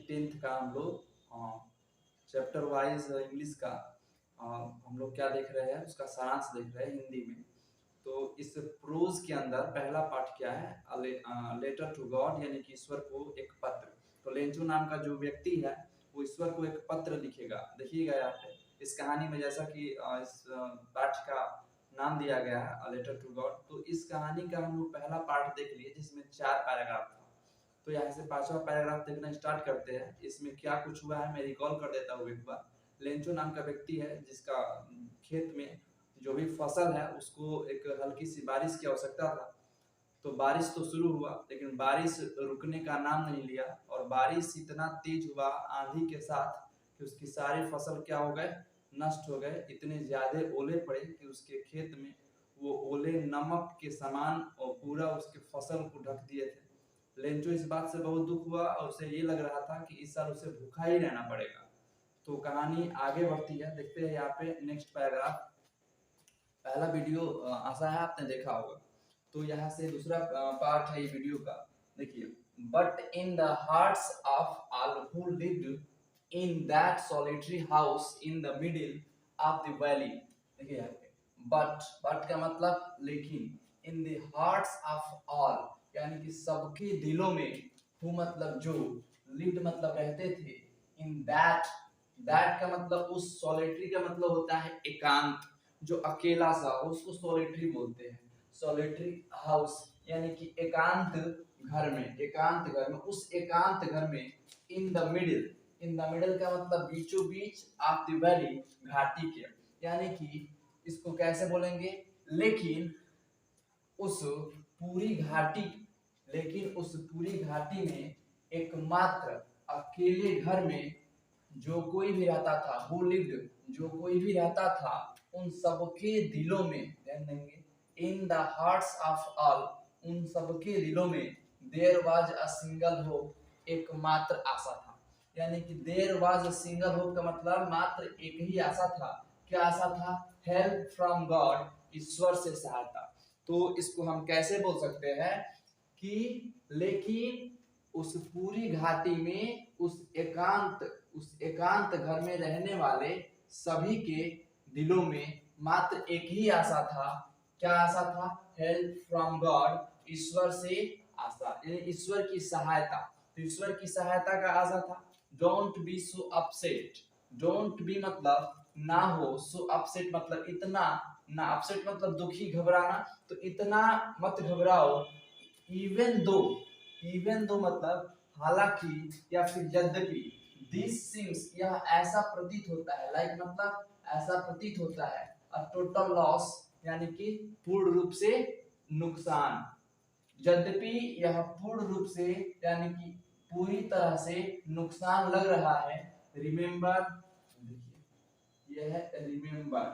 10th का हम लोग चैप्टर वाइज इंग्लिश का हम लोग क्या देख रहे हैं, उसका सारांश देख रहे हैं हिंदी में। तो इस प्रोज के अंदर पहला पार्ट क्या है, लेटर टू गॉड, यानी कि ईश्वर को एक पत्र। तो लेंचो नाम का जो व्यक्ति है वो ईश्वर को एक पत्र लिखेगा। देखिएगा यहाँ पे इस कहानी में, जैसा कि इस पाठ का नाम दिया गया है लेटर टू गॉड, तो इस कहानी का हम लोग पहला पार्ट देख लिए जिसमें 4 पैराग्राफ था। तो यहाँ से 5वां पैराग्राफ देखना स्टार्ट करते हैं। इसमें क्या कुछ हुआ है मैं रिकॉल कर देता हूँ एक बार। लेंचो नाम का व्यक्ति है जिसका खेत में जो भी फसल है उसको एक हल्की सी बारिश की आवश्यकता था। तो बारिश तो शुरू हुआ लेकिन बारिश रुकने का नाम नहीं लिया, और बारिश इतना तेज हुआ आंधी के साथ कि उसकी सारी फसल क्या हो गए, नष्ट हो गए। इतने ज्यादा ओले पड़े कि उसके खेत में वो ओले नमक के समान और पूरा उसके फसल को ढक दिए थे। लेंचो इस बात से बहुत दुख हुआ और उसे ये लग रहा था कि इस साल उसे भूखा ही रहना पड़ेगा। तो कहानी आगे बढ़ती है, देखते हैं यहाँ पे नेक्स्ट पैराग्राफ। पहला वीडियो आशा है आपने देखा होगा। तो यहाँ से दूसरा पार्ट है ये वीडियो का, देखिए। But in the hearts of all who lived in that solitary house in the middle of the valley, देखिए यहाँ पे बट का मतलब लेकिन, इन द हार्ट्स ऑफ ऑल यानी कि सबके दिलों में, हु मतलब जो, लिव्ड मतलब रहते थे, इन दैट का मतलब उस, सॉलिटरी का मतलब होता है एकांत, जो अकेला सा उसको सॉलिटरी बोलते हैं। सॉलिटरी हाउस यानी कि एकांत घर में, एकांत घर में, उस एकांत घर में, in the middle, in the middle का मतलब बीचों बीच, ऑफ द वैली घाटी के, यानी कि इसको कैसे बोलेंगे, लेकिन उस पूरी घाटी, लेकिन उस पूरी घाटी में एकमात्र अकेले घर में जो कोई भी रहता था, हु लिव्ड, जो कोई भी रहता था, उन सबके दिलों में, ध्यान देंगे, in the hearts of all, उन सबके दिलों में, there was a single hope, एकमात्र आशा था। यानी कि there was a single hope का मतलब मात्र एक ही आशा था। क्या आशा था, हेल्प फ्रॉम गॉड, ईश्वर से सहायता। तो इसको हम कैसे बोल सकते हैं कि लेकिन उस पूरी घाटी में, उस एकांत घर में रहने वाले सभी के दिलों में मात्र एक ही आशा था। क्या आशा था, हेल्प फ्रॉम गॉड, ईश्वर से आशा, ईश्वर की सहायता। तो ईश्वर की सहायता का आशा था। Don't be so upset, don't be मतलब ना हो, सो अपसेट मतलब इतना, ना अपसेट मतलब दुखी घबराना, तो इतना मत घबराओ, इवन दो, इवन दो मतलब हालांकि या फिर यद्यपि, दिस सीम्स यह ऐसा प्रतीत होता है, लाइक मतलब ऐसा प्रतीत होता है, अ टोटल लॉस यानी कि पूर्ण रूप से नुकसान, यद्यपि यह पूर्ण रूप से यानी कि पूरी तरह से नुकसान लग रहा है। रिमेंबर, देखिए यह है रिमेंबर,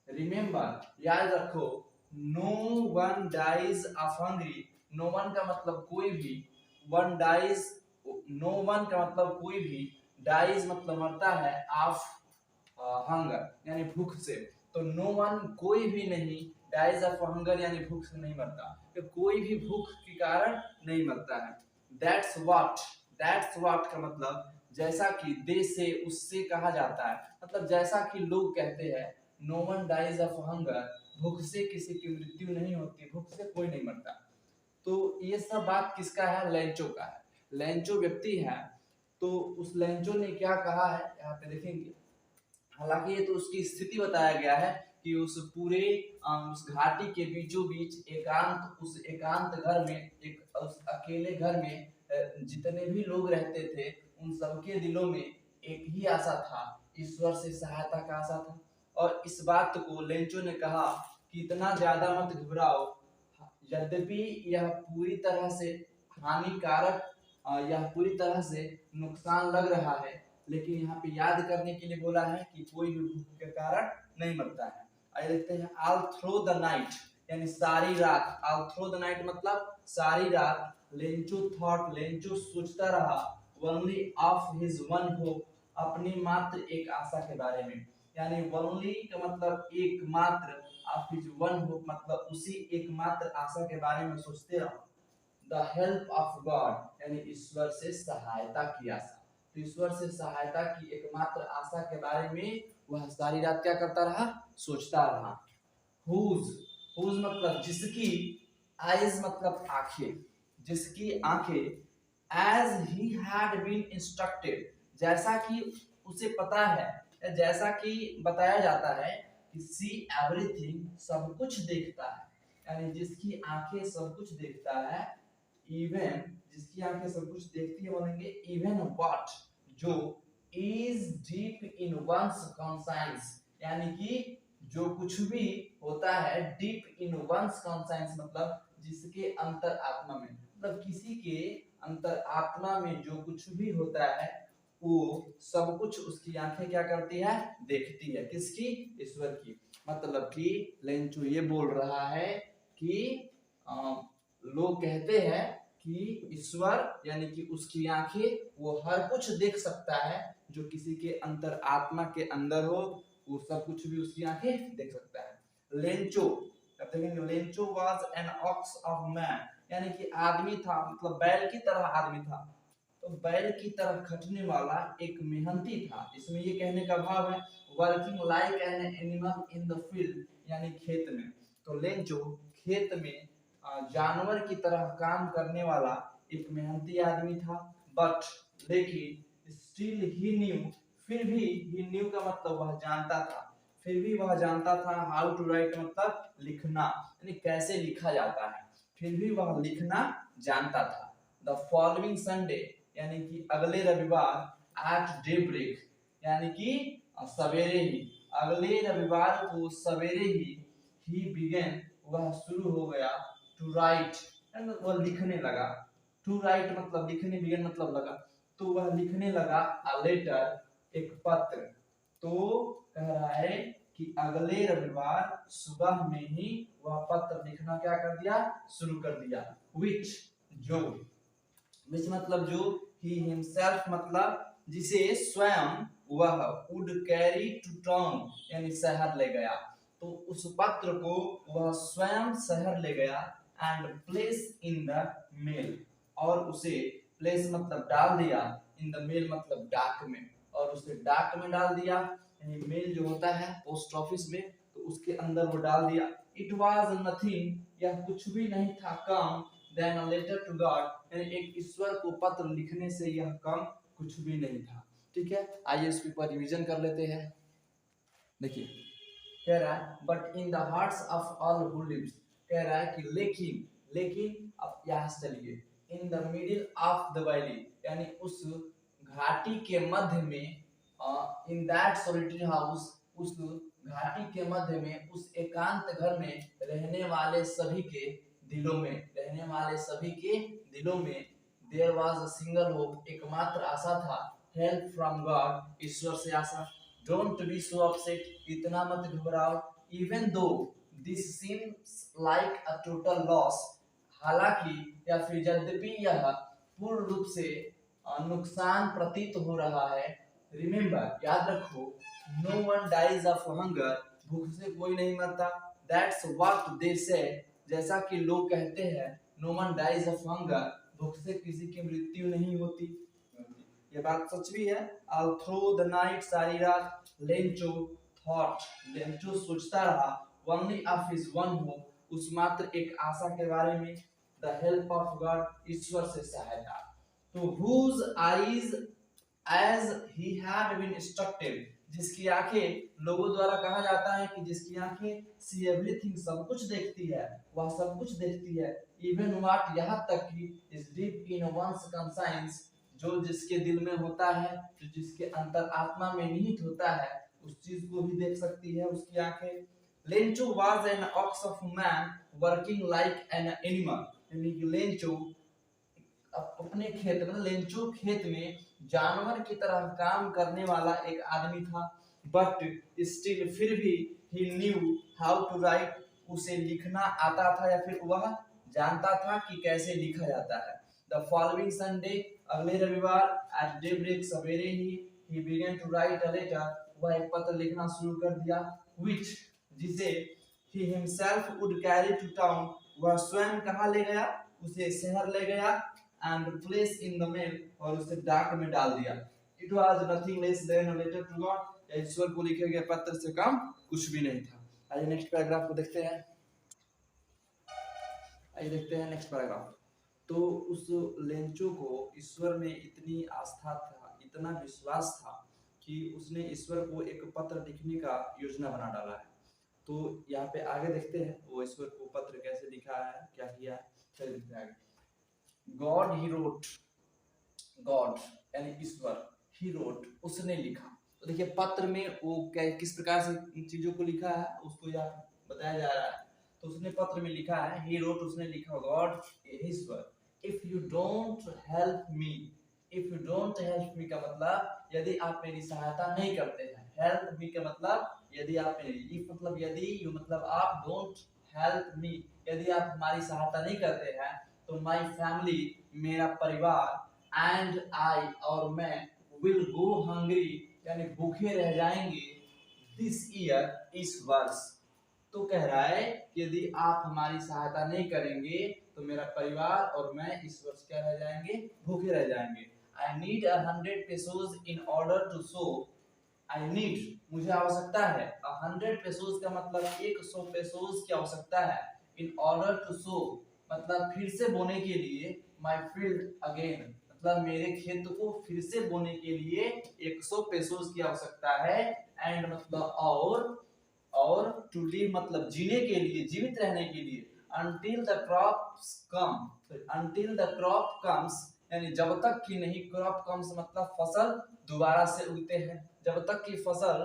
रिमेंबर याद रखो, no one dies of hungry, no one का मतलब कोई भी, वन डाइज, नो वन का मतलब कोई भी, डाइज मतलब मरता है, ऑफ हंगर यानी भूख से। तो नो वन कोई भी नहीं, डाइज ऑफ हंगर यानी भूख से नहीं मरता, तो कोई भी भूख के कारण नहीं मरता है। दैट्स व्हाट, दैट्स व्हाट का मतलब जैसा कि, दे से उससे कहा जाता है, मतलब जैसा कि लोग कहते हैं, no one dies of hunger, भूख से किसी की मृत्यु नहीं होती, भूख से कोई नहीं मरता। तो ये सब बात किसका है, लेंचो का है। लेंचो व्यक्ति है, तो उस लेंचो ने क्या कहा है यहाँ पे देखेंगे। हालांकि ये तो उसकी स्थिति बताया गया है कि उस पूरे उस घाटी के बीचों बीच एकांत, उस एकांत घर में, एक उस अकेले घर में जितने भी लोग रहते थे उन सबके दिलों में एक ही आशा था, ईश्वर से सहायता का आशा था। और इस बात को लेंचो ने कहा कि इतना ज्यादा मत घबराओ, यद्यपि यह पूरी तरह से हानिकारक, यह पूरी तरह से नुकसान लग रहा है, लेकिन यहाँ पे याद करने के लिए बोला है कि कोई भी भूख के कारण नहीं मरता है। आइए देखते हैं, ऑल थ्रू द नाइट यानी सारी रात, ऑल थ्रू द नाइट मतलब सारी रात, लेंचो थॉट, लेंचो सोचता रहा, only of his one hope, अपनी मात्र एक आशा के बारे में, यानी ओनली का मतलब एकमात्र, ऑफ हिज वन होप मतलब उसी एकमात्र आशा के बारे में सोचते रहो। द हेल्प ऑफ गॉड यानी ईश्वर से सहायता की आशा, तो ईश्वर से सहायता की एकमात्र आशा के बारे में वह सारी रात क्या करता रहा, सोचता रहा। हुज, हुज मतलब जिसकी, आइज मतलब आंखें, जिसकी आंखें, as he had been instructed, जैसा कि उसे पता है, जैसा कि बताया जाता है कि सी एवरीथिंग, सब कुछ देखता है, यानी जिसकी आंखें सब कुछ देखता है, इवन, जिसकी आंखें सब कुछ देखती है, बोलेंगे इवन व्हाट, जो is deep in one's conscience, यानी कि जो कुछ भी होता है डीप इन वंस कॉन्साइंस मतलब जिसके अंतर आत्मा में, मतलब किसी के अंतर आत्मा में जो कुछ भी होता है वो सब कुछ उसकी आंखें क्या करती है, देखती है। किसकी, ईश्वर की। मतलब कि लेंचू ये बोल रहा है कि लोग कहते हैं कि ईश्वर यानी कि उसकी आंखें वो हर कुछ देख सकता है, जो किसी के अंतर आत्मा के अंदर हो वो सब कुछ भी उसकी आंखें देख सकता है। लेंचो, अब देखेंगे, Lencho was an ox of man, यानी कि आदमी था, मतलब बैल की तरह आदमी था, तो बैल की तरह खटने वाला एक मेहनती था। इसमें ये कहने का भाव है working like an animal in the field, यानी खेत में। तो लेंचो खेत में जानवर की तरह काम करने वाला एक मेहनती आदमी था। बट, लेकिन स्टिल ही न्यू, फिर भी, ही न्यू का मतलब वह जानता था, फिर भी वह जानता था हाउ टू राइट मतलब लिखना, यानी कैसे लिखा जाता है, फिर भी वह लिखना जानता था। द फॉलोइंग संडे, यानी कि अगले रविवार, एट डे ब्रेक, यानी कि सवेरे ही, अगले रविवार को सवेरे ही बिगेन, वह शुरू हो गया, टू राइट, वह लिखने लगा, टू राइट मतलब लिखने, बिगेन मतलब लगा, तो वह लिखने लगा अ लेटर, एक पत्र। तो कह रहा है कि अगले रविवार सुबह में ही वह पत्र लिखना क्या कर दिया, शुरू कर दिया। विच, जो, विच मतलब जो, ही हिमसेल्फ मतलब जिसे स्वयं वह वुड कैरी टू टाउन, यानी शहर ले गया, तो उस पत्र को वह स्वयं शहर ले गया, and place in the mail, और उसे, प्लेस मतलब डाल दिया, इन द मेल मतलब डाक में, और उसे डाक में डाल दिया, यानी मेल जो होता है पोस्ट ऑफिस में, तो उसके अंदर वो डाल दिया। इट वाज नथिंग, यह कुछ भी नहीं था कम, then a letter to God, यानी एक ईश्वर को पत्र लिखने से यह कम कुछ भी नहीं था। ठीक है, आइए इसके ऊपर रिवीजन कर लेते हैं। देखिए, कह रहा है but in the hearts of all who lives, कह रहा है कि लेकिन, लेकिन अब यहाँ से चलिए, in the middle of the valley, यानी उस घाटी के मध्य में, इन दैट सॉलिटरी हाउस, उस घाटी के मध्य में, उस एकांत घर में रहने वाले सभी के दिलों में, रहने वाले सभी के दिलों में, there was a single hope, एकमात्र आशा था, हेल्प फ्रॉम गॉड, ईश्वर से आशा। डोंट बी सो अपसेट, इतना मत घबराओ, even though this seems like a total loss, हालांकि या फिर यद्यपि यह पूर्ण रूप से नुकसान प्रतीत हो रहा है। रिमेंबर, याद रखो, no one dies of hunger, भूख से कोई नहीं मरता। दैट्स व्हाट दे से, जैसा कि लोग कहते हैं, no one dies of hunger, भूख से किसी की मृत्यु नहीं होती। ये बात सच भी है। ऑल थ्रू द नाइट, सारी रात, लेंचो थॉट, लेंचो सोचता रहा, only of his one hope, उस मात्र एक आशा के बारे में, द हेल्प ऑफ गॉड, ईश्वर से सहायता। तो whose eyes as he had been instructed, जिसकी आंखें, लोगों द्वारा कहा जाता है कि जिसकी आंखें see everything, सब कुछ देखती है, वह सब कुछ देखती है, even what, यहाँ तक कि is deep in one's conscience, जो जिसके दिल में होता है, जो जिसके अंतर आत्मा में निहित होता है, उस चीज को भी देख सकती है उसकी आंखें। Lencho was an ox of man working like an animal, यानी कि लेंचो अपने खेत में, लेंचो खेत में जानवर की तरह काम करने वाला एक आदमी था। बट स्टिल, फिर भी, ही न्यू हाउ टू राइट, उसे लिखना आता था, या फिर वह जानता था कि कैसे लिखा जाता है। द फॉलोइंग संडे, अगले रविवार, एट डे ब्रेक, सवेरे ही began to write a letter, वह एक पत्र लिखना शुरू कर दिया, विच, जिसे he himself would carry to town, वह स्वयं कहाँ ले गया, उसे शहर ले गया, and place in the mail, और उसे डाक में डाल दिया। It was nothing less than a letter to God, ईश्वर को लिखे गए पत्र से कम कुछ भी नहीं था। आइए नेक्स्ट पैराग्राफ को देखते हैं। आइए देखते हैं नेक्स्ट पैराग्राफ। तो उस लेंचो को ईश्वर में इतनी आस्था था, इतना विश्वास था कि उसने ईश्वर को एक पत्र लिखने का योजना बना डाला है। तो यहाँ पे आगे देखते हैं वो ईश्वर को पत्र कैसे लिखा है, क्या किया है। चलिए देखते हैं आगे। गॉड ही रोट, गॉड यानी ईश्वर, ही रोट उसने लिखा। तो देखिए पत्र में वो किस प्रकार से चीजों को लिखा है उसको यहाँ बताया जा रहा है। तो उसने पत्र में लिखा है, ही रोट उसने लिखा, God Ishwar, if you don't help me, if you don't help मी का मतलब यदि आप मेरी सहायता नहीं करते हैं, हेल्प मी का मतलब यदि आप मेरी, इफ मतलब यदि, यू मतलब आप, डोंट हेल्प मी यदि आप हमारी सहायता नहीं करते हैं, तो माय फैमिली मेरा परिवार, एंड आई और मैं, विल गो हंग्री यानी भूखे रह जाएंगे, दिस ईयर इस वर्ष। तो कह रहा है कि यदि आप हमारी सहायता नहीं करेंगे तो मेरा परिवार और मैं इस वर्ष क्या रह जाएंगे, भूखे रह जाएंगे। I need 100 pesos in order to sow, I need मुझे आवश्यकता है, 100 pesos का मतलब 100 pesos की आवश्यकता है, इन ऑर्डर टू सो मतलब फिर से बोने के लिए, माई फील्ड अगेन मतलब मेरे खेत को फिर से बोने के लिए 100 pesos की आवश्यकता है, एंड मतलब और टू लिव मतलब जीने के लिए, जीवित रहने के लिए, until the crops come, until the crop comes यानी जब तक कि नहीं, क्रॉप कम्स मतलब फसल दोबारा से उगते हैं, जब तक कि फसल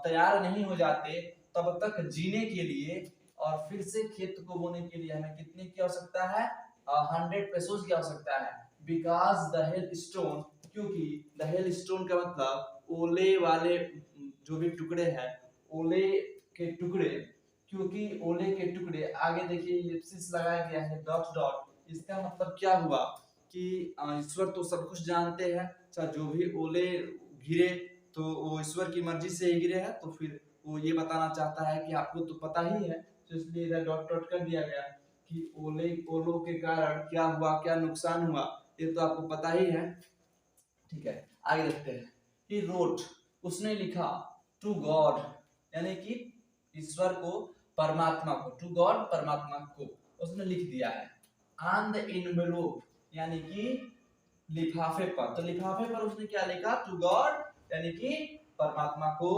तैयार नहीं हो जाते तब तक जीने के लिए और फिर से खेत को बोने के लिए हमें कितने की आवश्यकता है, 100 pesos की आवश्यकता है। बिकॉज द हेल स्टोन, क्योंकि द हेल स्टोन का मतलब ओले वाले जो भी टुकड़े हैं, ओले के टुकड़े, क्योंकि ओले के टुकड़े, आगे देखिए इलिप्सिस लगाया गया है, डॉट डॉट, इसका मतलब क्या हुआ कि ईश्वर तो सब कुछ जानते हैं, अच्छा जो भी ओले गिरे तो वो ईश्वर की मर्जी से ही गिरे हैं, तो फिर वो ये बताना चाहता है कि आपको तो पता ही है, तो इसलिए इधर डॉट डॉट कर दिया गया कि ओलों के कारण क्या हुआ, क्या नुकसान हुआ, ये तो आपको पता ही है। ठीक है, आगे देखते हैं। ही रोट उसने लिखा, टू गॉड यानी कि ईश्वर को, परमात्मा को, टू गॉड परमात्मा को उसने लिख दिया है, ऑन द एनवेलप यानी कि लिफाफे पर। तो लिफाफे पर उसने क्या लिखा, टू गॉड यानी कि परमात्मा को,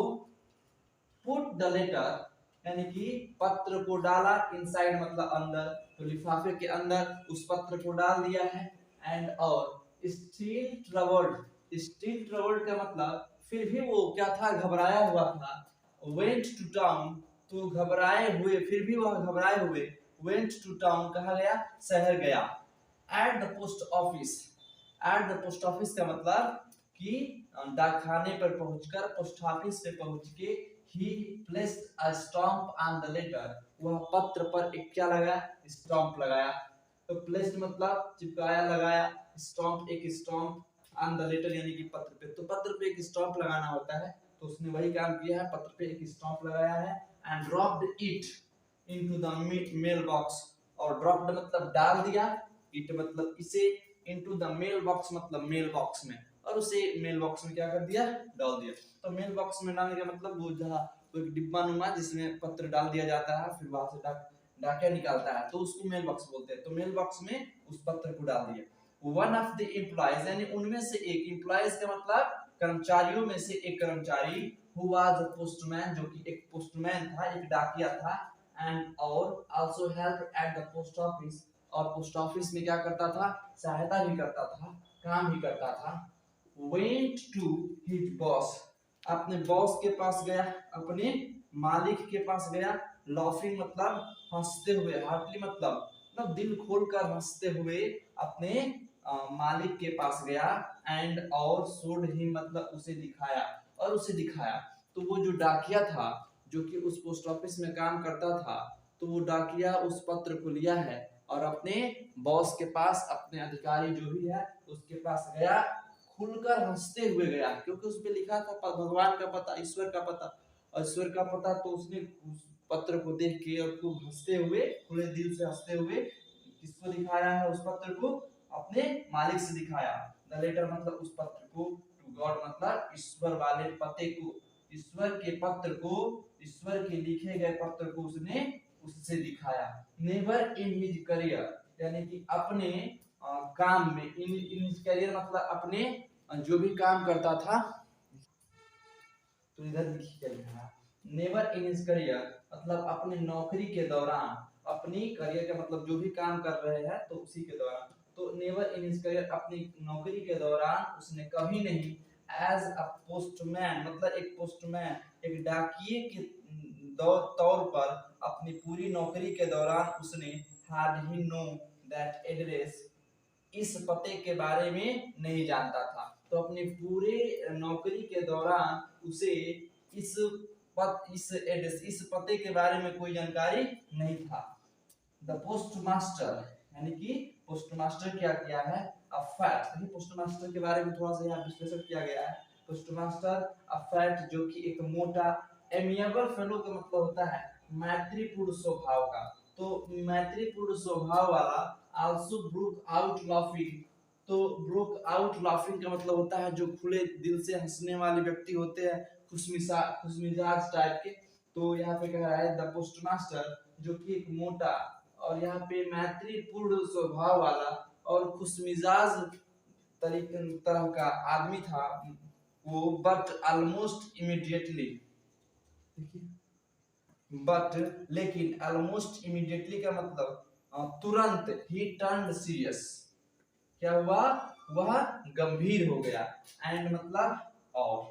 पुट द लेटर यानी कि पत्र को डाला, इनसाइड मतलब अंदर, तो लिफाफे के अंदर उस पत्र को डाल दिया है, एंड और स्टिल ट्रबल्ड, स्टिल ट्रबल्ड का मतलब फिर भी वो क्या था, घबराया हुआ था, वेंट टू टाउन तो घबराए हुए, फिर भी वह घबराए हुए, वेंट टू टाउन कहा गया, शहर गया, at the post office, eight the post office का मतलब कि डाकखाने पर पहुंचकर, पोस्ट ऑफिस पे पहुंच के, he placed a stamp on the letter वह पत्र पर एक क्या लगाया, स्टैम्प लगाया। तो प्लेस्ड मतलब चिपकाया, लगाया, स्टैम्प एक स्टैम्प, ऑन द लेटर यानी कि पत्र पे, तो पत्र पे एक स्टैम्प लगाना होता है, तो उसने वही काम किया है, पत्र पे एक स्टैम्प लगाया है, and dropped it into the mail box, और ड्रॉप्ड मतलब डाल दिया, इट मतलब इसे, इनटू द मेल बॉक्स मतलब मेल बॉक्स में, और उसे मेल बॉक्स में क्या कर दिया, डाल दिया। तो मेल बॉक्स में डालने का मतलब वो जहाँ एक डिब्बा नुमा जिसमें पत्र डाल दिया जाता है, फिर वहां से डाकिया निकालता है, तो उसको मेल बॉक्स बोलते हैं। तो मेल बॉक्स में उस पत्र को डाल दिया। वन ऑफ द एम्प्लॉइज यानी उनमें से एक, एम्प्लॉइज का मतलब कर्मचारियों में से एक कर्मचारी, हु वाज अ पोस्टमैन जो कि एक पोस्टमैन था, एक डाकिया था, एंड और also help at the post office, और पोस्ट ऑफिस में क्या करता था, सहायता भी करता था, काम भी करता था। went to his boss अपने बॉस के पास गया, अपने मालिक के पास गया, लाफिंग मतलब हंसते हुए, हार्टली मतलब दिल खोलकर हंसते हुए अपने मालिक के पास गया, एंड और शोड ही मतलब उसे दिखाया, और उसे दिखाया। तो वो जो डाकिया था जो कि उस पोस्ट ऑफिस में काम करता था, तो वो डाकिया उस पत्र को लिया है और अपने बॉस के पास, अपने अधिकारी जो भी है उसके पास गया, खुलकर हंसते हुए गया, क्योंकि उस पे लिखा था भगवान का पता, ईश्वर का पता, और ईश्वर का पता, तो उसने उस पत्र को देख के और खूब हंसते हुए, खुले दिल से हंसते हुए किसको दिखाया है, उस पत्र को अपने मालिक से दिखाया। द लेटर मतलब उस पत्र को, टू गॉड मतलब ईश्वर वाले पते को, ईश्वर के पत्र को, ईश्वर के लिखे गए पत्र को उसने उससे दिखाया। नेवर इन हिज करियर, यानी कि अपने काम में, इन हिज करियर मतलब अपने जो भी काम करता था, तो इधर लिखिए नेवर इन हिज करियर मतलब अपने नौकरी के दौरान, अपनी करियर का मतलब जो भी काम कर रहे हैं तो उसी के दौरान, तो नेवर इन हिज करियर अपनी नौकरी के दौरान उसने कभी नहीं, एज अ पोस्टमैन मतलब एक पोस्टमैन, एक डाकिए के तौर पर अपनी पूरी नौकरी के दौरान उसने had he know that address, इस पते के बारे में नहीं जानता था। तो अपने पूरे नौकरी के दौरान उसे इस इस पते के बारे में कोई जानकारी नहीं था। द पोस्ट मास्टर यानी कि पोस्ट मास्टर क्या किया है, अ फैट, पोस्ट मास्टर के बारे में थोड़ा सा यहाँ विश्लेषण किया गया है। पोस्ट मास्टर अ फैट जो कि एक मोटा, एमिएबल फेलो का मतलब होता है मैत्रीपूर्ण स्वभाव का, तो मैत्रीपूर्ण स्वभाव वाला, आल्सो ब्रोक आउट लाफिंग, तो ब्रोक आउट लाफिंग का मतलब होता है जो खुले दिल से हंसने वाले व्यक्ति होते हैं, खुशमिजाज टाइप के। तो यहाँ पे कह रहा है द पोस्ट मास्टर जो कि एक मोटा और यहाँ पे मैत्रीपूर्ण स्वभाव वाला और खुशमिजाज तरह का आदमी था वो, बट ऑलमोस्ट इमीडिएटली, बट लेकिन ऑलमोस्ट इमीडिएटली का मतलब तुरंत, ही टर्न्ड सीरियस, क्या हुआ, वह गंभीर हो गया, एंड मतलब और,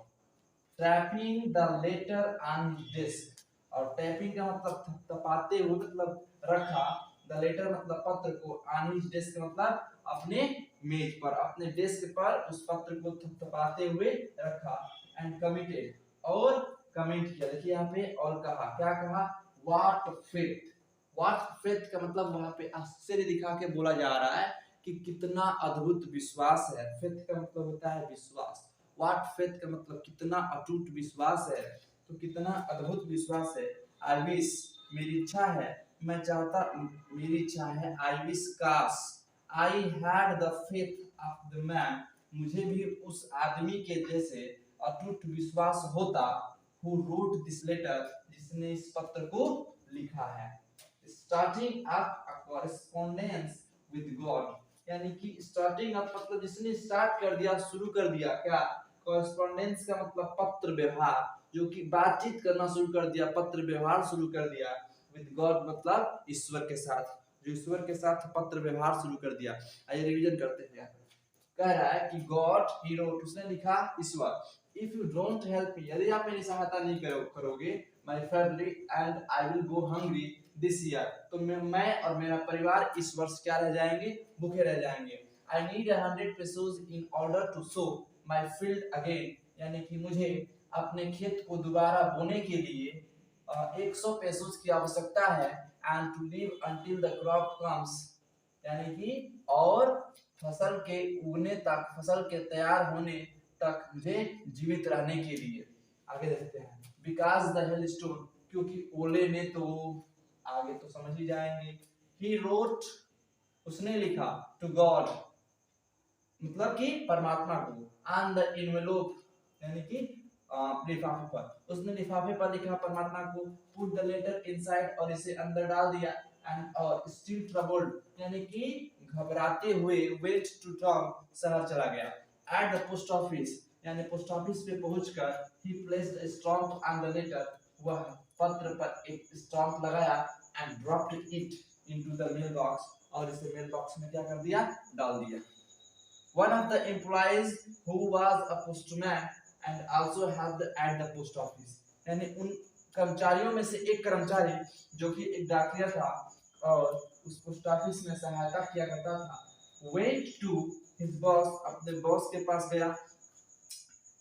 tapping the letter on desk, और टैपिंग का मतलब थपथपाते हुए मतलब रखा, द लेटर मतलब पत्र को, ऑन हिज डेस्क मतलब अपने मेज पर, अपने डेस्क पर उस पत्र को थपथपाते हुए रखा, एंड कमिटेड और कमेंट किया, देखिए यहाँ पे और कहा, क्या कहा, व्हाट फेथ, व्हाट फेथ का मतलब वहां पे आश्चर्य दिखा के बोला जा रहा है कि कितना अद्भुत विश्वास है, फेथ का मतलब होता है विश्वास, व्हाट फेथ का मतलब कितना अटूट विश्वास है, तो कितना अद्भुत विश्वास है। आई विश मेरी इच्छा है, मैं चाहता, मेरी इच्छा है, आई विश काश, I had the faith of the man, मुझे भी उस आदमी के जैसे अटूट विश्वास होता, हु रोट दिस लेटर, जिसने इस पत्र को लिखा है। Starting up a correspondence with God, यानी कि स्टार्टिंग अप मतलब जिसने स्टार्ट कर दिया, शुरू कर दिया, क्या, कॉरेस्पॉन्डेंस का मतलब पत्र व्यवहार, जो कि बातचीत करना शुरू कर दिया, पत्र व्यवहार शुरू कर दिया, विद गॉड मतलब ईश्वर के साथ, जो ईश्वर के साथ पत्र व्यवहार शुरू कर दिया। आइए रिवीजन करते हैं। कह रहा है कि गॉड ही रोट, उसने लिखा, ईश्वर, if you don't help me, यदि आप मेरी सहायता नहीं करोगे, my family and I will go hungry this year, तो मैं और मेरा परिवार इस वर्ष क्या रह जाएंगे, भूखे रह जाएंगे। I need 100 pesos in order to sow my field again, यानी कि मुझे अपने खेत को दोबारा बोने के लिए 100 पेसोस की आवश्यकता है, and to live until the crop comes, यानी कि और फसल के उगने तक, फसल के तैयार होने तक मुझे जीवित रहने के लिए। आगे देखते हैं, बिकॉज द हेल स्टोन, क्योंकि ओले ने, तो आगे तो समझ ही जाएंगे। ही रोट, उसने लिखा, टू गॉड मतलब कि परमात्मा को, ऑन द एनवेलोप यानी कि लिफाफे पर, उसने लिफाफे पर लिखा परमात्मा को, पुट द लेटर इनसाइड और इसे अंदर डाल दिया, एंड और स्टिल ट्रबल्ड यानी कि घबराते हुए, वेट टू टाउन शहर चला गया, एट द पोस्ट ऑफिस यानी पोस्ट ऑफिस पे पहुंचकर, he placed a stamp on the letter, वह पत्र पर एक स्टैम्प लगाया, and dropped it into the mail box और इसे मेल बॉक्स में क्या कर दिया, डाल दिया। One of the employees who was a postman and also helped at the post office, यानी उन कर्मचारियों में से एक कर्मचारी जो कि एक डाकिया था और उस पोस्ट ऑफिस में सहायता किया करता था, went to his boss, अपने बॉस के पास गया,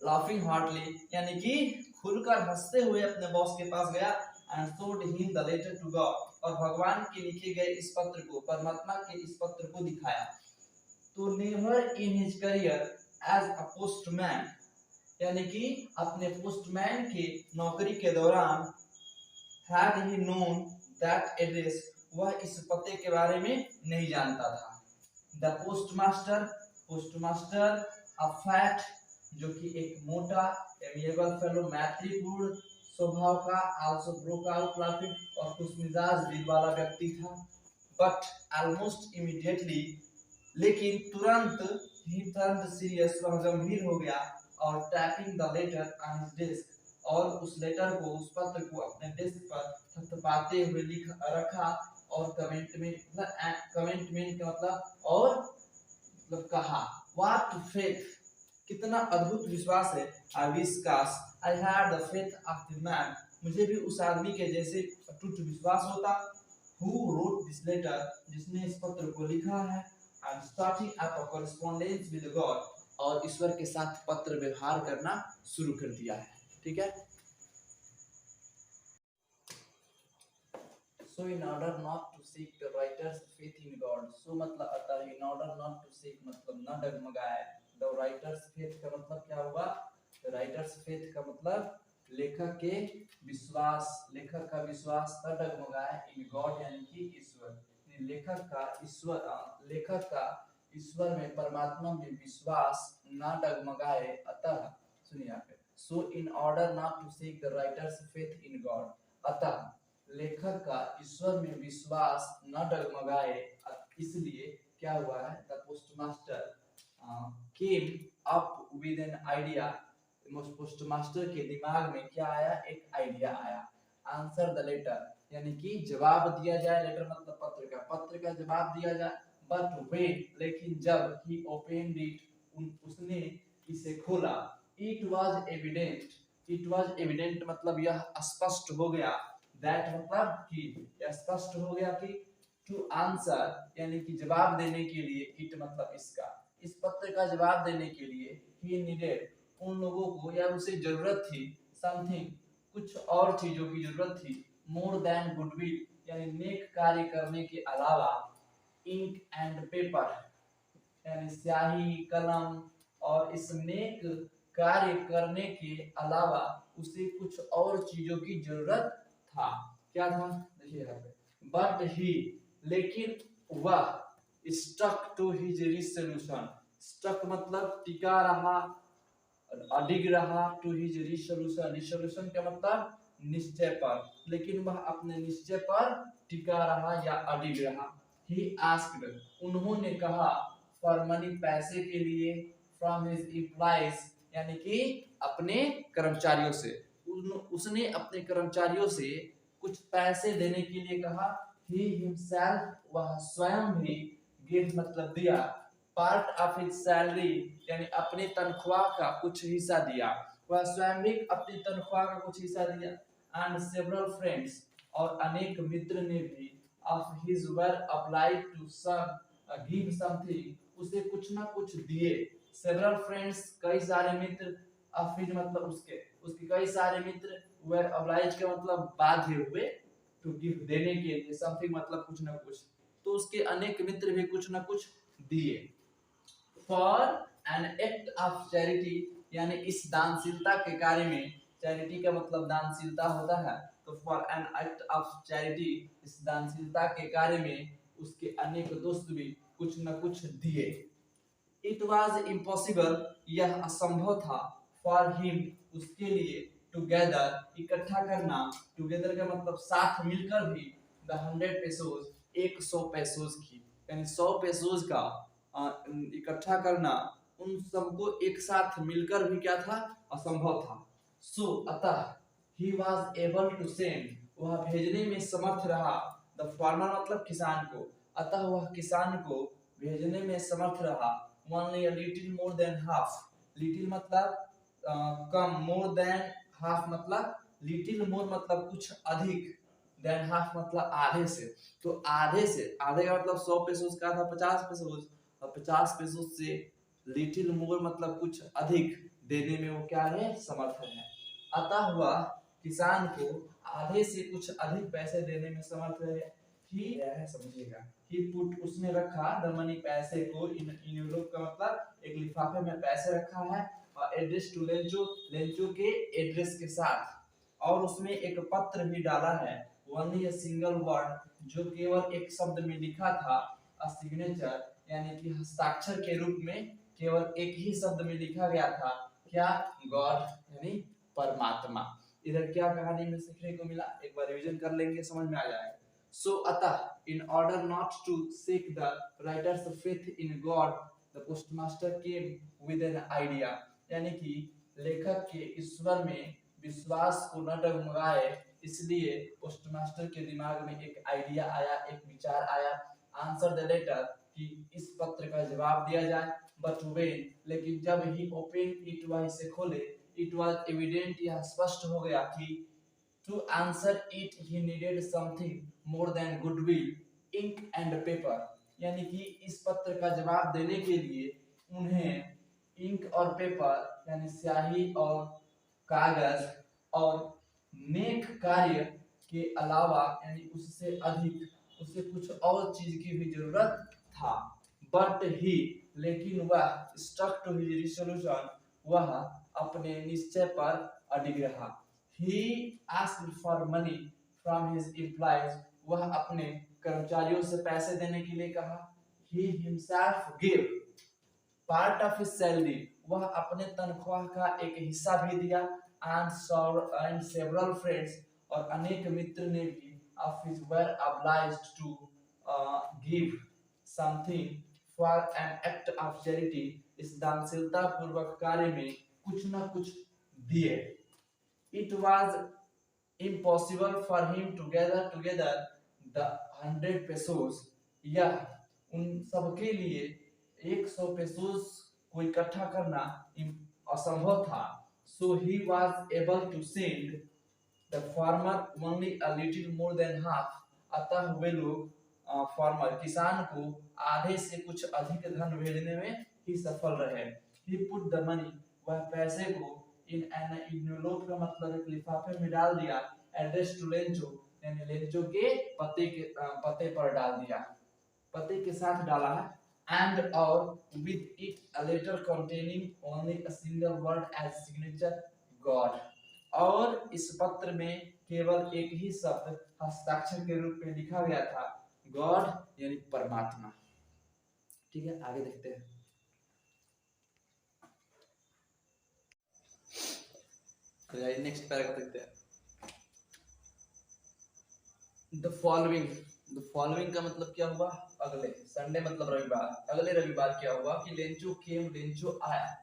laughing heartily यानी कि खुलकर हंसते हुए अपने बॉस के पास गया, and showed him the letter to God, और भगवान के लिखे गए इस पत्र को, परमात्मा के इस पत्र को दिखाया। तो never in his career as a postman, यानी कि अपने पोस्टमैन के नौकरी के दौरान, had he known that address, वह इस पते के बारे में नहीं जानता था। The postmaster, postmaster a fat जो कि एक मोटा एमिएबल फेलो मैत्रीपूर्ण स्वभाव का आल्सो ब्रोक आउट लाफिंग और खुशमिजाज दिल वाला व्यक्ति था। बट ऑलमोस्ट इमीडिएटली, लेकिन तुरंत ही टर्न सीरियस, वह गंभीर हो गया और tapping the letter on his desk, और उस लेटर को, उस पत्र को अपने डेस्क पर थपथपाते हुए लिख रखा और कमेंटमेंट का मतलब और मतलब कहा, व्हाट फेथ, कितना अद्भुत विश्वास है। आई विश काश I had the faith of the man, मुझे भी उस आदमी के जैसे अटूट विश्वास होता। हु रोट दिस लेटर, जिसने इस पत्र को लिखा है, and starting up a correspondence with God, और ईश्वर के साथ पत्र व्यवहार करना शुरू कर दिया है। ठीक है। So in order not to seek the writer's faith in God, so मतलब आता है in order not to seek मतलब न डगमगाए, the writer's faith का मतलब क्या हुआ, the writer's faith का मतलब लेखक के विश्वास, लेखक का विश्वास न डगमगाए in God यानी कि ईश्वर, लेखक का ईश्वर में, परमात्मा में विश्वास न डगमगाए, अतः सुनिए यहाँ पे, so in order not to seek the writer's faith in God, अतः लेखक का ईश्वर में विश्वास न डगमगाए, इसलिए क्या हुआ है, the postmaster came up with an idea, postmaster के दिमाग में क्या आया, एक आइडिया आया। आंसर द लेटर यानी कि जवाब दिया जाए, लेटर मतलब पत्र का जवाब दिया जाए। बट वेन, लेकिन जब ही ओपन इट, उसने इसे खोला, इट वाज एविडेंट मतलब यह स्पष्ट हो गया, दैट मतलब कि स्पष्ट हो गया कि टू आंसर यानी कि जवाब देने के लिए, इट मतलब इसका, इस पत्र का जवाब देने के लिए, ही नीडेड, उन लोगों को या उसे जरूरत थी, समथिंग, कुछ और चीजों की जरूरत थी, मोर देन गुडविल यानी नेक कार्य करने के अलावा, इंक एंड पेपर यानी स्याही कलम, और इस नेक कार्य करने के अलावा उसे कुछ और चीजों की जरूरत था। क्या था, देखिए यहाँ पे, बट ही, लेकिन वह, stuck to his resolution, stuck मतलब टिका रहा, अडिग रहा, टू हिज रिसोल्यूशन का मतलब निश्चय पर, लेकिन वह अपने निश्चय पर टिका रहा या अडिग रहा। ही आस्क्ड, उन्होंने कहा, फॉर मनी, पैसे के लिए, फ्रॉम हिज एम्प्लॉइज यानी कि अपने कर्मचारियों से, उसने अपने कर्मचारियों से कुछ पैसे देने के लिए कहा। ही हिमसेल्फ, वह स्वयं भी, गिव मतलब दिया, पार्ट ऑफ हिज सैलरी यानी अपनी तनख्वाह का कुछ हिस्सा दिया, वह स्वयं भी अपनी तनख्वाह का कुछ हिस्सा दिया। एंड सेवरल फ्रेंड्स, और अनेक मित्र ने भी, of his were applied to some give something, उसे कुछ ना कुछ दिए। सेवरल फ्रेंड्स, कई सारे मित्र, ऑफ हिज मतलब उसके कई सारे मित्र, वर अब्लाइज का मतलब बाध्य हुए, टू गिव देने के लिए, समथिंग मतलब कुछ ना कुछ, तो उसके अनेक मित्र भी कुछ ना कुछ दिए। For an act of charity यानी इस दानशीलता के कार्य में, चैरिटी का मतलब दानशीलता होता है, तो for an act of charity, इस दानशीलता के कार्य में उसके अनेक दोस्त भी कुछ न कुछ दिए। इट वाज इम्पॉसिबल, यह असंभव था, फॉर हिम, उसके लिए, टुगेदर इकट्ठा करना, टुगेदर का मतलब साथ मिलकर भी, द 100 पेसोज 100 पेसोज की यानी 100 पेसोज का इकट्ठा करना, उन सबको एक साथ मिलकर भी क्या था, असंभव था। सो अतः, he was able to send, वह भेजने में समर्थ रहा, द फार्मर मतलब किसान को, अतः वह किसान को भेजने में समर्थ रहा, only a little more than half, little मतलब कम, more than half मतलब लिटिल मोर मतलब कुछ अधिक, देन हाफ मतलब आधे से, तो आधे का मतलब 100 पेसोस का था 50 पेसोस, और 50 पेसोस से लिटिल मोर मतलब कुछ अधिक देने में वो क्या है, समर्थ है। अतः हुआ किसान को आधे से कुछ अधिक पैसे देने में समर्थ है। ही है, समझिएगा, ही पुट, उसने रखा, द मनी पैसे को, इन यूरोप का मतलब एक लिफाफे में पैसे रखा है, और एड्रेस टू लेंचो के एड्रेस के साथ, और उसमें एक पत्र भी डाला है, ओनली अ सिंगल वर्ड, जो केवल एक शब्द में लिखा था, अ सिग्नेचर यानी कि हस्ताक्षर के रूप में केवल एक ही शब्द में लिखा गया था, क्या? गॉड यानी परमात्मा। इधर क्या कहानी में सीखने को मिला, एक बार रिवीजन कर लेंगे, समझ में आ जाएगा। सो अतः in order not to seek the writer's faith in God the postmaster came with an idea, यानी कि लेखक के ईश्वर में विश्वास को न डगमगाए, इसलिए पोस्टमास्टर के दिमाग में एक आइडिया आया, एक विचार आया, आंसर द लेटर, कि इस पत्र का जवाब दिया जाए। बट वेन, लेकिन जब ही ओपन इट, वह इसे खोले, इट वाज एविडेंट, यह स्पष्ट हो गया कि to answer it he needed something more than goodwill, ink and paper, यानी कि इस पत्र का जवाब देने के लिए उन्हें इंक और पेपर यानी स्याही और कागज और नेक कार्य के अलावा यानी उससे अधिक, उसे कुछ और चीज की भी जरूरत था। बट ही, लेकिन वह स्टक टू हिज रिजोल्यूशन, वह अपने निश्चय पर अडिग रहा। He asked for money from his employees, वह अपने कर्मचारियों से पैसे देने के लिए कहा। He himself give part of his salary, वह अपने तनख्वाह का एक हिस्सा भी दिया। एंड सेवरल फ्रेंड्स, और अनेक मित्र ने भी of his were obliged to give something for an act of charity, इस दानशीलता पूर्वक कार्य में कुछ न कुछ दिए। It was impossible for him to gather together the 100 pesos, यह उन सबके लिए 100 पेसोस को इकट्ठा करना असंभव था। So he was able to send the farmer only a little more than half, अतः वे लोग फार्मर किसान को आधे से कुछ अधिक धन भेजने में ही सफल रहे। He put the money, वह पैसे को in an envelope का मतलब एक लिफाफे में डाल दिया, एड्रेस टू लेंचो, यानी लेंचो के पते पर डाल दिया, पते के साथ डाला है। And और with it a letter containing only a single word as signature, God, और इस पत्र में केवल एक ही शब्द हस्ताक्षर के रूप में लिखा गया था, गॉड यानी परमात्मा। ठीक है, आगे देखते हैं। नेक्स्ट पैराग्राफ देखते हैं। द फॉलोइंग का मतलब क्या हुआ? अगले संडे मतलब रविवार, अगले रविवार क्या हुआ कि लेंचो केम, लेंचो आया।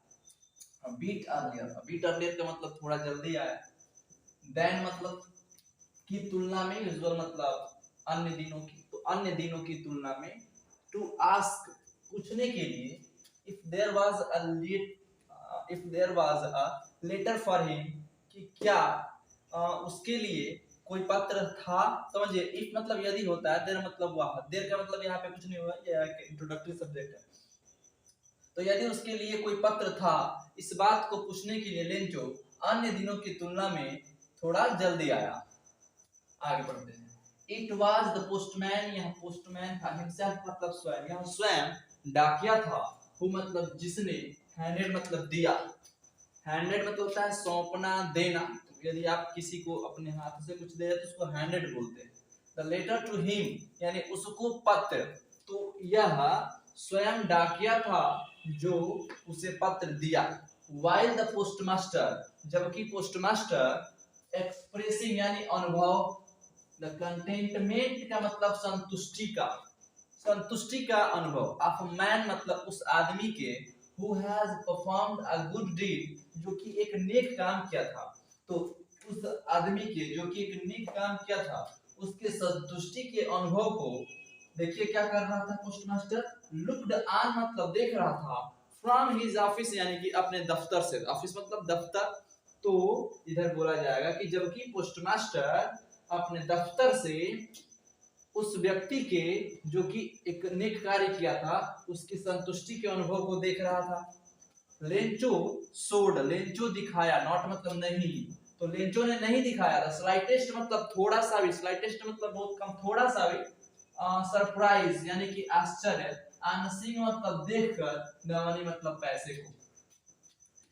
बीट अर्लियर का मतलब थोड़ा जल्दी आया। देन मतलब की तुलना में, यूजुअल मतलब अन्य दिनों की, तो अन्य दिनों की तुलना में। टू आस्क, पूछने के लिए। If there was a letter for him, कि क्या उसके लिए कोई पत्र था। समझिए, इफ मतलब यदि होता है, देयर मतलब वह, देयर का मतलब यहाँ पे कुछ नहीं हुआ, यह इंट्रोडक्टरी सब्जेक्ट है। तो यदि उसके लिए कोई पत्र था, इस बात को पूछने के लिए लेंचो अन्य दिनों की तुलना में थोड़ा जल्दी आया। आगे बढ़ते हैं। इट वाज द पोस्टमैन, यह पोस्टमैन था। हिमसेल्फ मतलब स्वयं, यह स्वयं डाकिया था। हु मतलब जिसने, हैंडेड मतलब दिया, हैंडेड मतलब होता है सौंपना, देना। यदि आप किसी को अपने हाथ से कुछ दे रहे तो उसको हैंडेड बोलते हैं। द लेटर टू हिम यानी उसको पत्र, तो यह स्वयं डाकिया था जो उसे पत्र दिया। वाइल द पोस्टमास्टर, जबकि पोस्टमास्टर एक्सप्रेसिंग यानी अनुभव, द कंटेंटमेंट का मतलब संतुष्टि का, संतुष्टि का अनुभव। ऑफ मैन मतलब उस आदमी के, who has performed a good deed, जो कि एक नेक काम किया था। तो उस आदमी के जो कि एक नेक काम किया था, उसके संतुष्टि के अनुभव को देखिए क्या कर रहा था पोस्टमास्टर। लुक्ड ऑन मतलब देख रहा था, फ्रॉम हिज ऑफिस यानी कि अपने दफ्तर से, ऑफिस मतलब दफ्तर। तो इधर बोला जाएगा कि जबकि पोस्टमास्टर अपने दफ्तर से उस व्यक्ति के जो कि एक नेक कार्य किया था, उसकी संतुष्टि के अनुभव को देख रहा था। लेंचो सोड, लेंचो दिखाया, नॉट मतलब नहीं, तो लेंचो ने नहीं दिखाया था। स्लाइटेस्ट मतलब थोड़ा सा भी, स्लाइटेस्ट मतलब बहुत कम, थोड़ा सा भी। सरप्राइज यानी कि आश्चर्य। अनसीइंग मतलब देखकर, नवानी मतलब पैसे को।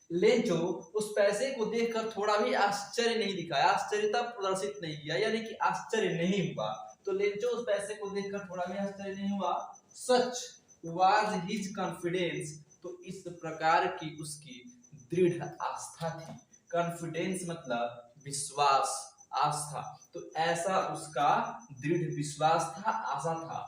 लेंचो उस पैसे को देखकर थोड़ा भी आश्चर्य नहीं दिखाया, आश्चर्यता प्रदर्शित नहीं किया, यानी कि आश्चर्य नहीं हुआ। तो लेंचो उस पैसे को देखकर थोड़ा भी आश्चर्य नहीं हुआ। सच वाज हिज कॉन्फिडेंस, तो इस प्रकार की उसकी दृढ़ आस्था थी। कॉन्फिडेंस मतलब विश्वास, आस्था, तो ऐसा उसका दृढ़ विश्वास था, आशा था।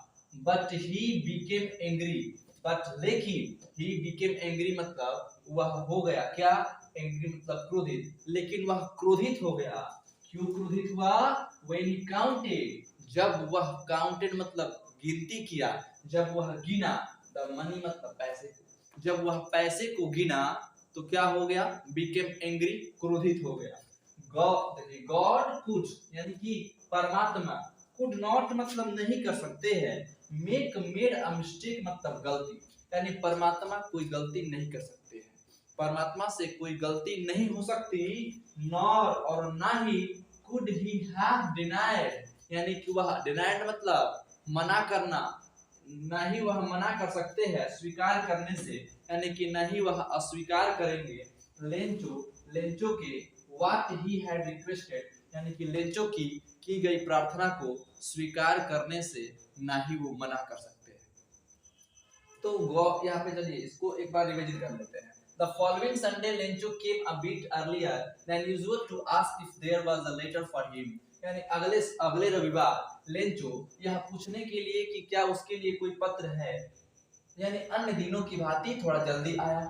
But he became angry, but लेकिन ही बिकेम एंग्री मतलब वह हो गया क्या, एंग्री मतलब क्रोधित, लेकिन वह क्रोधित हो गया। क्यों क्रोधित हुआ? व्हेन ही काउंटेड, जब वह काउंटेड मतलब गिनती किया, जब वह गिना, द मनी मतलब पैसे, जब वह पैसे को गिना तो क्या हो गया? बिकेम एंग्री, क्रोधित हो गया। गॉड कुड यानी कि परमात्मा, कुड नॉट मतलब नहीं कर सकते हैं, मेड अ मिस्टेक मतलब गलती, यानी परमात्मा कोई गलती नहीं कर सकते हैं, परमात्मा से कोई गलती नहीं हो सकती। नॉर और ना he could he have denied, यानी कि वह डिनाइड मतलब मना करना, ना ही वह मना कर सकते हैं स्वीकार करने से, यानी कि ना ही वह अस्वीकार करेंगे लेंचो, लेंचो के व्हाट ही हैड रिक्वेस्टेड, यानी कि लेंचो की गई प्रार्थना को स्वीकार करने से ना ही वो मना कर सकते हैं। तो यहाँ पे चलिए इसको एक बार रिविजन कर लेते हैं। The following Sunday, Lencho came a bit earlier than usual to ask if there was a letter for him. यानी अगले रविवार लेंचो यह पूछने के लिए कि क्या उसके लिए कोई पत्र है, यानी अन्य दिनों की भांति थोड़ा जल्दी आया।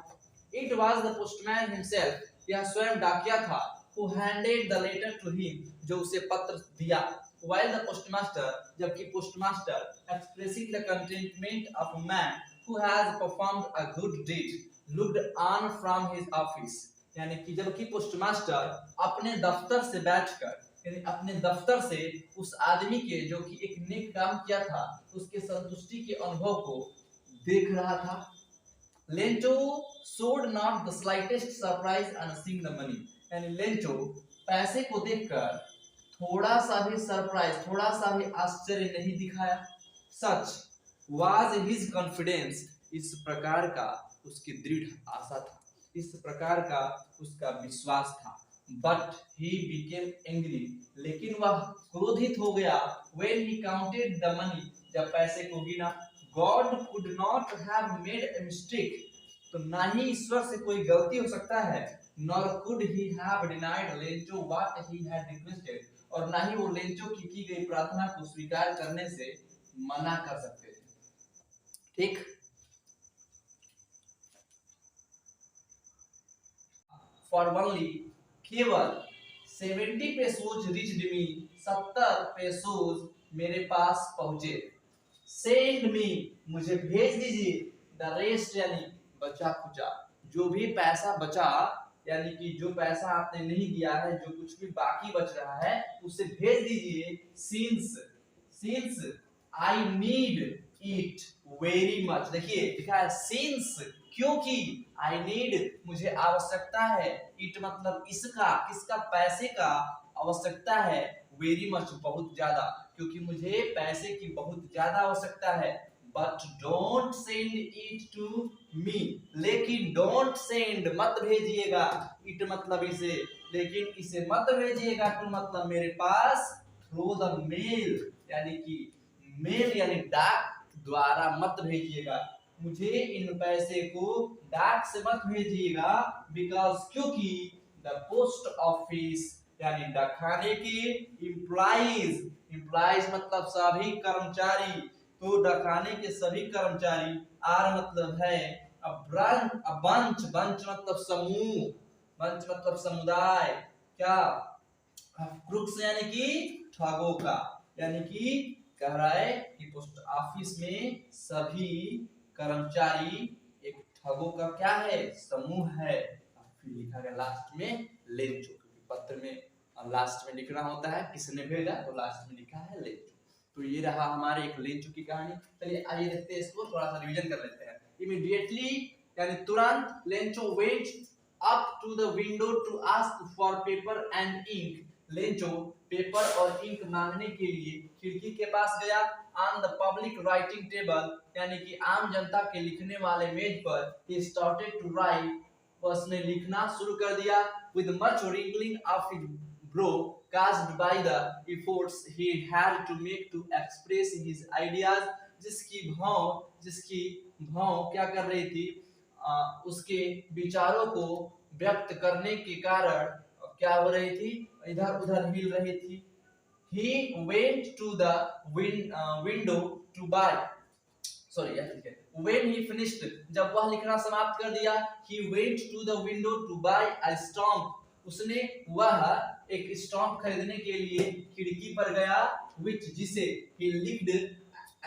It was the postman himself, यह स्वयं डाकिया था, who handed the letter to him, जो उसे पत्र दिया। While the postmaster, जबकि postmaster, expressing the contentment of a man who has performed a good deed, looked on from his office, यानी कि जबकि पोस्टमास्टर अपने दफ्तर से बैठकर, यानी अपने दफ्तर से उस आदमी के जो कि एक नेक काम किया था उसके संतुष्टि के अनुभव को देख रहा था। Lencho showed not the slightest surprise on seeing the money, यानी लेंचो पैसे को देखकर थोड़ा सा भी सरप्राइज, थोड़ा सा भी आश्चर्य नहीं दिखाया। सच was his confidence, इस प्रकार का उसकी दृढ़ आशा था, इस प्रकार का उसका विश्वास था। But he became angry, लेकिन वह क्रोधित हो गया। When he counted the money, जब पैसे को गिना। God could not have made a mistake, तो ना ही ईश्वर से कोई गलती हो सकता है। Nor could he have denied Lencho what he had requested, और ना ही वो लेंचो की गई प्रार्थना को स्वीकार करने से मना कर सकते थे। ठीक, for only केवल 70 पेसोज रिच्ड मी, 70 पेसोज मेरे पास पहुंचे। सेंड मी, मुझे भेज दीजिए। द रेस्ट यानी बचा खुचा, जो भी पैसा बचा, यानी कि जो पैसा आपने नहीं दिया है, जो कुछ भी बाकी बच रहा है उसे भेज दीजिए। Since I need it very much, देखिए लिखा है सिंस, क्योंकि आई नीड मुझे आवश्यकता है, इट मतलब इसका, किसका, पैसे का आवश्यकता है, वेरी मच बहुत ज्यादा, क्योंकि मुझे पैसे की बहुत ज्यादा आवश्यकता है। But don't send it to me, लेकिन डोंट सेंड मत भेजिएगा, इट मतलब इसे, लेकिन इसे मत भेजिएगा, टू मतलब मेरे पास, थ्रू द मेल यानी कि मेल यानी डाक द्वारा मत भेजिएगा, मुझे इन पैसे को डाक से मत भेजिएगा। बिकॉज क्योंकि द पोस्ट ऑफिस यानी डाकखाने की इम्प्लाइज मतलब सभी कर्मचारी, तो डाकखाने के सभी कर्मचारी, आर मतलब है बंच मतलब समूह, बंच मतलब समुदाय, क्या, क्रुक्स यानी कि ठगों का, यानी कि कह रहा है कि पोस्ट ऑफिस में सभी कर्मचारी एक ठगों का क्या है, समूह है। फिर लिखा गया लास्ट में लेंचो, क्योंकि पत्र में लास्ट में लिखना होता है किसने भेजा, तो लास्ट में लिखा है लेंचो। तो ये रहा हमारे एक लेंचो की कहानी। चलिए आइए देखते हैं इसको, थोड़ा सा रिवीजन कर लेते हैं। इमीडिएटली यानी तुरंत, Lencho went up to the window to ask for paper and ink, Lencho paper और इंक मांगने के लिए खिड़की के पास गया। On the public writing table यानी कि आम जनता के लिखने वाले मेज पर he started to write, उसने लिखना शुरू कर दिया। with much wrinkling of his brow caused by the efforts he had to make to express his ideas, जिसकी भाव क्या कर रही थी, उसके विचारों को व्यक्त करने के कारण क्या हो रही थी, इधर उधर हिल रही थी। He went to the window to buy, sorry यार, ठीक है। When he finished, जब वह लिखना समाप्त कर दिया, he went to the window to buy a stamp, उसने वह एक स्टाम्प खरीदने के लिए खिड़की पर गया, which जिसे he licked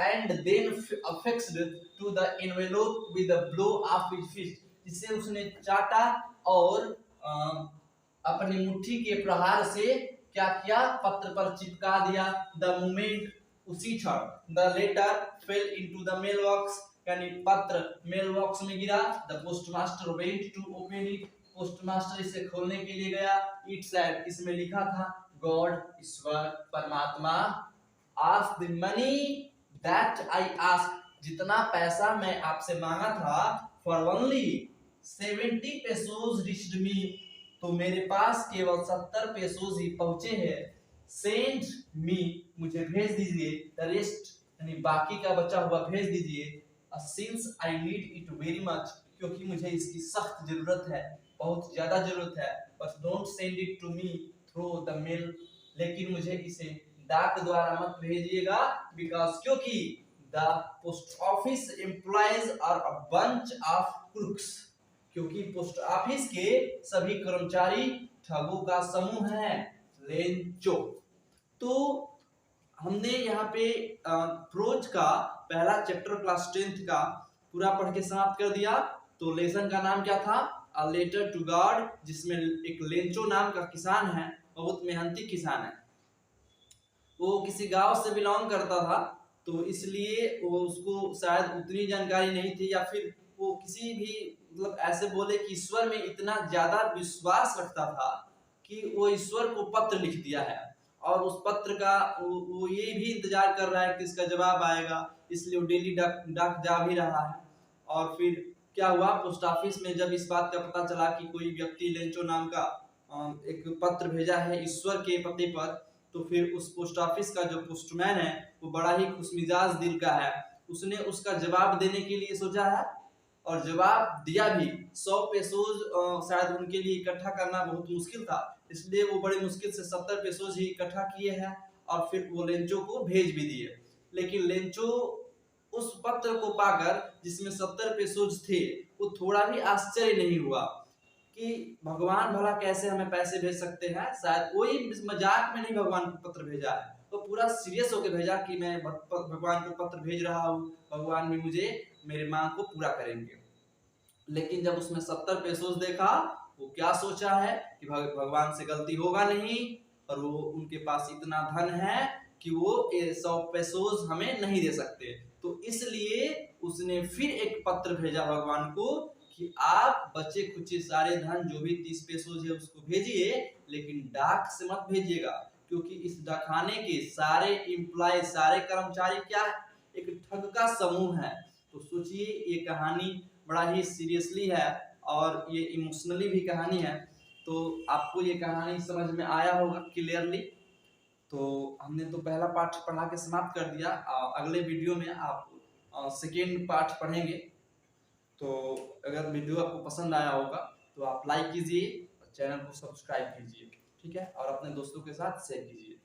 and then affixed to the envelope with a blow of his fist, जिसे उसने चाटा और अपनी मुट्ठी के प्रहार से क्या किया, पत्र पर चिपका दिया। द मोमेंट, उसी क्षण, the letter fell into the mail box, यानी पत्र मेल बॉक्स में गिरा। The postmaster went to open it, postmaster इसे खोलने के लिए गया। इट सेड, इसमें लिखा था, गॉड, ईश्वर, परमात्मा, ask the money that I ask, जितना पैसा मैं आपसे मांगा था, फॉर ओनली 70 पेसोज रिच्ड मी, तो मेरे पास केवल 70 पेसोज ही पहुंचे हैं। सेंड मी, मुझे भेज दीजिए। द रेस्ट, यानी बाकी का बचा हुआ भेज दीजिए। Since I need it very much, क्योंकि मुझे इसकी सख्त जरूरत है, बहुत ज्यादा जरूरत है। But don't send it to me through the mail, लेकिन मुझे इसे डाक द्वारा मत भेजिएगा, बिकॉज, क्योंकि the post office employees are a bunch of crooks, क्योंकि पोस्ट ऑफिस के सभी कर्मचारी ठगों का समूह है, लेंचो। तो हमने यहाँ पे प्रोज का पहला चैप्टर क्लास 10th का पूरा पढ़ के समाप्त कर दिया। तो लेसन का नाम क्या था, अ लेटर टू गॉड, जिसमें एक लेंचो नाम का किसान है, बहुत मेहनती किसान है, वो किसी गांव से बिलोंग करता था, तो इसलिए वो उसको शायद उतनी जानकारी नहीं थी, या फिर वो किसी भी मतलब ऐसे बोले कि ईश्वर में इतना ज्यादा विश्वास रखता था कि वो ईश्वर को पत्र लिख दिया है, और उस पत्र का वो ये भी इंतजार कर रहा है कि इसका जवाब आएगा, इसलिए वो डेली डाक जा भी रहा है। और फिर क्या हुआ, पोस्ट ऑफिस में जब इस बात का पता चला कि कोई व्यक्ति लेंचो नाम का एक पत्र भेजा है ईश्वर के पते पर, तो फिर उस पोस्ट ऑफिस का जो पोस्टमैन है वो बड़ा ही खुशमिजाज दिल का है, उसने उसका जवाब देने के लिए सोचा है और जवाब दिया भी। 100 पेसोज शायद उनके लिए इकट्ठा करना बहुत मुश्किल था, इसलिए वो बड़े मुश्किल से 70 पेसोज ही इकट्ठा किए हैं और फिर वो लेंचो को भेज भी दिए। लेकिन लेंचो उस पत्र को पाकर जिसमें 70 पेसोज थे, वो थोड़ा भी आश्चर्य नहीं हुआ कि भगवान भला कैसे हमें पैसे भेज सकते हैं, शायद कोई मजाक में नहीं भगवान को पत्र भेजा है, तो पूरा सीरियस होकर भेजा कि मैं भगवान को पत्र भेज रहा हूँ, भगवान भी मुझे मेरे मांग को पूरा करेंगे। लेकिन जब उसमें 70 पेसोज देखा, वो क्या सोचा है कि भगवान से गलती होगा नहीं, और वो उनके पास इतना धन है कि वो 100 पेसोज हमें नहीं दे सकते, तो इसलिए उसने फिर एक पत्र भेजा भगवान को कि आप बचे खुचे सारे धन जो भी 30 पेसोज है उसको भेजिए, लेकिन डाक से मत भेजिएगा, क्योंकि इस डाकखाने के सारे एम्प्लॉय, सारे कर्मचारी क्या है, एक ठग का समूह है। तो सोचिए, ये कहानी बड़ा ही सीरियसली है और ये इमोशनली भी कहानी है, तो आपको ये कहानी समझ में आया होगा क्लियरली। तो हमने तो पहला पार्ट पढ़ा के समाप्त कर दिया, अगले वीडियो में आप सेकेंड पार्ट पढ़ेंगे। तो अगर वीडियो आपको पसंद आया होगा तो आप लाइक कीजिए, चैनल को सब्सक्राइब कीजिए, ठीक है, और अपने दोस्तों के साथ शेयर कीजिए।